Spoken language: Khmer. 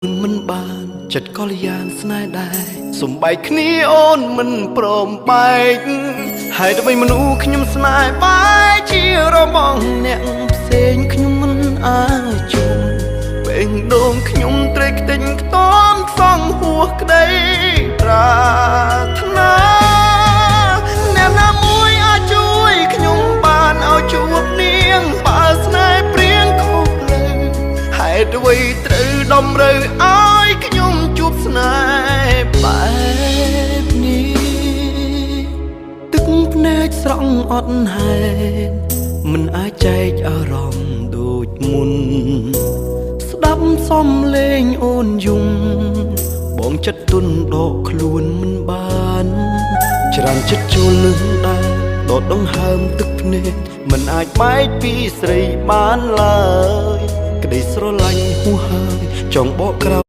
មិនបានចិត្តក៏លយ៉ាងស្នេហ៍ដែរសំបែកគ្នាអូនមិនព្រមបែកហើយទៅវិញមនុស្សខ្ញុំស្នេហ៍បែកជារបងអ្នកផ្សេងខ្ញុំមិនអាចជុំពេញដងខ្ញុំត្រេកខ្ទេញខ្ទាំខ្សងហួសក្តីប្រាថ្នាអ្នកណាមួយអាចជួយខ្ញុំបានឲ្យជួបនាងបើស្នេហ៍ព្រៀងខុសលើហេតុអ្វីត្រូវដំរើឲ្យខ្ញុំជួបស្នេហ៍បែបនេះទឹកភ្នែកស្រង់អត់ហេតុមិនអាចចែកអារម្មណ៍ដូចមុនស្ដាប់សំឡេងអូនយំបងចិត្តទុនដកខ្លួនមិនបានច្រើនចិត្តជួលនឹងដែរដកដង្ហើមទឹកភ្នែកមិនអាចបែកពីស្រីបានឡើយក្តីស្រឡាញ់ហួសហើយចង់បកក្រោយ